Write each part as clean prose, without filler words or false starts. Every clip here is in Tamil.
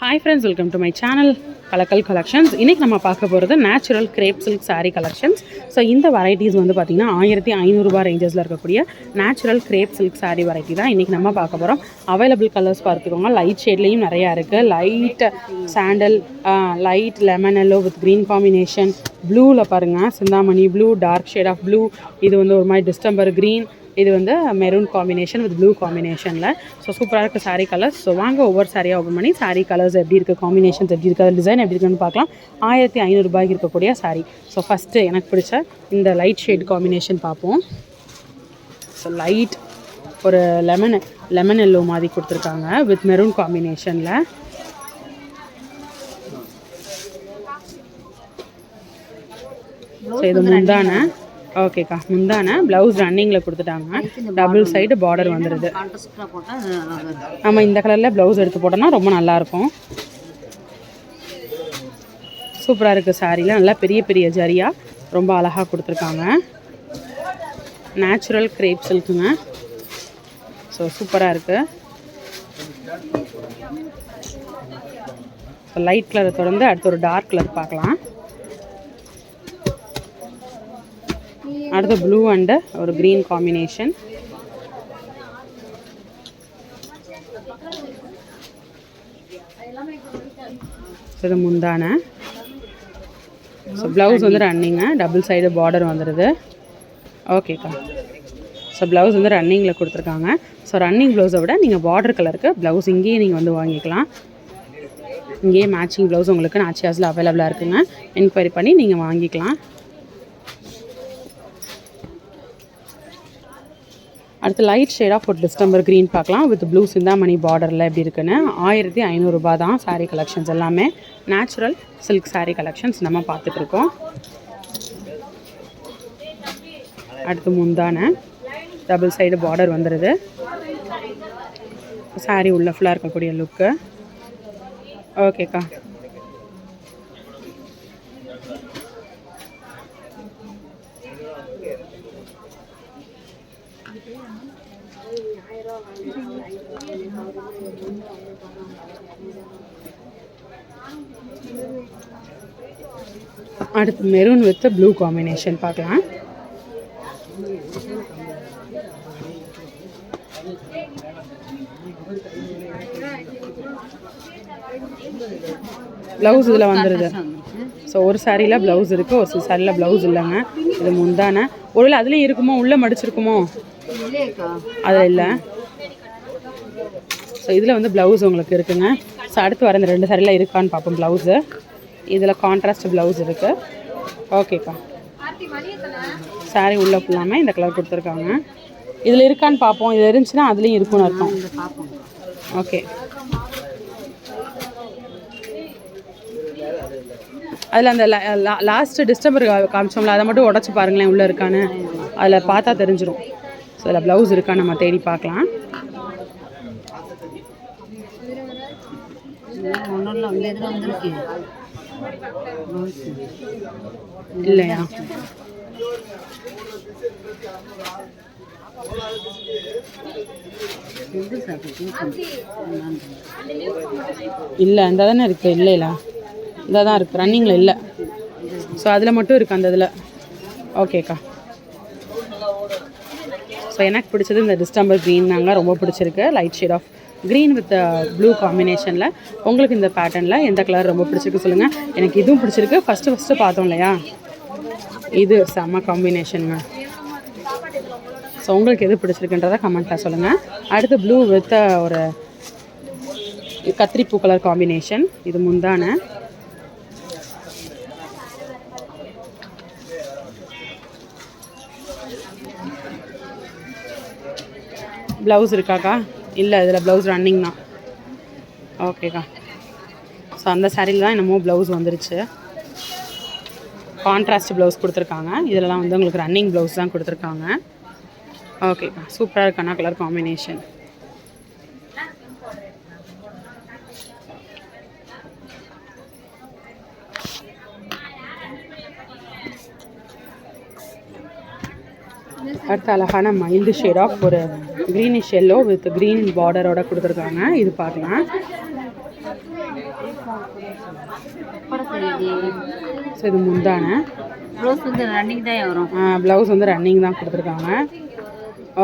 Hi friends, welcome to my channel Kalakkal collections. இன்றைக்கி நம்ம பார்க்க போகிறது natural crepe silk sari collections. So இந்த வெரைட்டிஸ் வந்து பார்த்திங்கன்னா 1500 ரேஞ்சஸில் இருக்கக்கூடிய natural crepe silk sari variety தான் இன்றைக்கி நம்ம பார்க்க போகிறோம். அவைலபிள் கலர்ஸ் பார்த்துக்கோங்க. லைட் ஷேட்லேயும் நிறையா இருக்குது. Light sandal, light lemon yellow with green combination, ப்ளூவில் பாருங்கள் Chintamani blue, dark shade of blue, இது வந்து ஒரு மாதிரி டிஸ்டம்பர் க்ரீன், இது வந்து மெரூன் காம்பினேஷன் வித் ப்ளூ காம்பினேஷனில். ஸோ சூப்பராக இருக்குது சாரீ கலர்ஸ். ஸோ வாங்க ஒவ்வொரு சாரியாக ஓப்பன் பண்ணி சாரீ கலர்ஸ் எப்படி இருக்குது, காம்பினேஷன்ஸ் எப்படி இருக்குது, டிசைன் எப்படி இருக்குன்னு பார்க்கலாம். 1500 ரூபாய்க்கு இருக்கக்கூடிய சாரீ. ஸோ ஃபஸ்ட்டு எனக்கு பிடிச்ச இந்த லைட் ஷேட் காம்பினேஷன் பார்ப்போம். ஸோ லைட் ஒரு லெமன் எல்லோ மாதிரி கொடுத்துருக்காங்க வித் மெரூன் காம்பினேஷனில். ஸோ இது முந்தான, ஓகேக்கா, முந்தான ப்ளவுஸ் ரன்னிங்கில் கொடுத்துட்டாங்க. டபுள் சைடு பார்டர் வந்துடுது. நம்ம இந்த கலரில் ப்ளவுஸ் எடுத்து போட்டோம்னா ரொம்ப நல்லாயிருக்கும். சூப்பராக இருக்குது சாரியில். நல்லா பெரிய பெரிய ஜரியாக ரொம்ப அழகாக கொடுத்துருக்காங்க. Natural grape சில்க்குங்க. ஸோ சூப்பராக இருக்குது. ஸோ லைட் கலரை தொடர்ந்து அடுத்து ஒரு டார்க் கலர் பார்க்கலாம். அடுத்து ப்ளூ அண்டு ஒரு க்ரீன் காம்பினேஷன். இது முந்தான. ஸோ ப்ளவுஸ் வந்து ரன்னிங்க, டபுள் சைடு பார்டர் வந்துடுது. ஓகேக்கா. ஸோ ப்ளவுஸ் வந்து ரன்னிங்கில் கொடுத்துருக்காங்க. ஸோ ரன்னிங் ப்ளவுஸை விட நீங்கள் பார்டர் கலருக்கு ப்ளவுஸ் இங்கேயே நீங்கள் வந்து வாங்கிக்கலாம். இங்கேயே மேட்சிங் ப்ளவுஸ் உங்களுக்கு நாச்சியாஸில் அவைலபிளாக இருக்குங்க. என்கொயரி பண்ணி நீங்கள் வாங்கிக்கலாம். அடுத்து லைட் ஷேட் ஆஃப் ஒரு டிஸ்டம்பர் க்ரீன் பார்க்கலாம் வித் ப்ளூ சிந்தாமணி பார்டரில் எப்படி இருக்குன்னு. 1500 ரூபா தான் சாரீ கலெக்ஷன்ஸ் எல்லாமே. நேச்சுரல் சில்க் சாரீ கலெக்ஷன்ஸ் நம்ம பார்த்துட்ருக்கோம். அடுத்து முந்தான டபுள் சைடு பார்டர் வந்துடுது. சாரீ உள்ள ஃபுல்லாக இருக்கக்கூடிய லுக்கு. ஓகேக்கா. அடுத்து மெரூன் வித் ப்ளூ காம்பினேஷன் பார்க்கலாம். ப்ளவுஸ் இதில் வந்துடுது. ஸோ ஒரு சாரியில் ப்ளவுஸ் இருக்குது, ஒரு சாரியில் ப்ளவுஸ் இல்லைங்க. இது முந்தான. ஒருவேளை அதுலேயும் இருக்குமோ, உள்ளே மடிச்சிருக்குமோ, அதில் இல்லை. ஸோ இதில் வந்து ப்ளவுஸ் உங்களுக்கு இருக்குங்க. ஸோ அடுத்து வர இந்த 2 சாரியில் இருக்கான்னு பார்ப்போம் ப்ளவுஸு. இதில் கான்ட்ராஸ்ட் ப்ளவுஸ் இருக்குது. ஓகேக்கா. சாரி உள்ளே ஃபுல்லாமல் இந்த கலர் கொடுத்துருக்காங்க. இதில் இருக்கான்னு பார்ப்போம். இது இருந்துச்சுன்னா அதுலேயும் இருக்குன்னு அர்த்தம். ஓகே. அதில் அந்த லாஸ்ட்டு டிஸ்டம்பர் காமிச்சோம்ல, அதை மட்டும் உடச்சி பாருங்களேன் உள்ளே இருக்கான்னு. அதில் பார்த்தா தெரிஞ்சிடும். ஸோ அதில் ப்ளவுஸ் இருக்கான்னு நம்ம தேடி பார்க்கலாம். இல்லையா? இல்லை, இந்த தானே இருக்குது. இல்லைல்ல, இந்த தான் இருக்குது, ரன்னிங்கில் இல்லை. ஸோ அதில் மட்டும் இருக்குது அந்த இதில். ஓகேக்கா. ஸோ எனக்கு பிடிச்சது இந்த டிஸ்டம்பர் க்ரீன் தாங்க ரொம்ப பிடிச்சிருக்கு. Light shade of green with blue காம்பினேஷனில். உங்களுக்கு இந்த பேட்டர்னில் எந்த கலர் ரொம்ப பிடிச்சிருக்கு சொல்லுங்கள். எனக்கு இதுவும் பிடிச்சிருக்கு. ஃபஸ்ட்டு பார்த்தோம் இல்லையா, இது செம்ம காம்பினேஷனுங்க. ஸோ உங்களுக்கு எது பிடிச்சிருக்குன்றதை கமெண்ட்டில் சொல்லுங்கள். அடுத்து ப்ளூ வித் ஒரு கத்திரிப்பூ கலர் காம்பினேஷன். இது முந்தான. ப்ளவுஸ் இருக்காக்கா? இல்லை, இதில் ப்ளவுஸ் ரன்னிங் தான். ஓகேக்கா. ஸோ அந்த சாரியில் தான் என்னமோ ப்ளவுஸ் வந்துருச்சு. கான்ட்ராஸ்ட் ப்ளவுஸ் கொடுத்துருக்காங்க. இதிலலாம் வந்து உங்களுக்கு ரன்னிங் ப்ளவுஸ் தான் கொடுத்துருக்காங்க. ஓகேக்கா. சூப்பராக இருக்கானா கலர் காம்பினேஷன். அடுத்து அழகான மைல்டு ஷேட் ஆஃப் ஒரு க்ரீனிஷ் எல்லோ வித் க்ரீன் பார்டரோட கொடுத்துருக்காங்க. இது பார்க்கலாம். ஸோ இது முந்தானை. ப்ளவுஸ் வந்து ரன்னிங் தான் வரும். ப்ளவுஸ் வந்து ரன்னிங் தான் கொடுத்துருக்காங்க.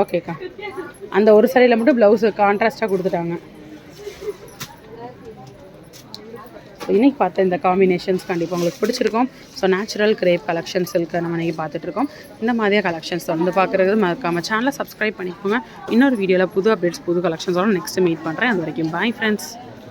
ஓகேக்கா. அந்த ஒரு சாரியில் மட்டும் ப்ளவுஸு கான்ட்ராஸ்ட்டாக கொடுத்துட்டாங்க. ஸோ இன்றைக்கி பார்த்த இந்த காம்பினேஷன்ஸ் கண்டிப்பாக உங்களுக்கு பிடிச்சிருக்கும். ஸோ நேச்சுரல் கிரேப் கலெக்ஷன்ஸ் இருக்குது நம்ம இன்றைக்கி பார்த்துட்ருக்கோம். இந்த மாதிரியாக கலெக்ஷன்ஸ் வந்து பார்க்குறது மறக்காமல் சேனலை சப்ஸ்கிரைப் பண்ணிக்கோங்க. இன்னொரு வீடியோவில் புது அப்டேட்ஸ் புது கலெக்ஷன்ஸோட நெக்ஸ்ட்டு மீட் பண்ணுறேன். அது வரைக்கும் பாய் ஃப்ரெண்ட்ஸ்.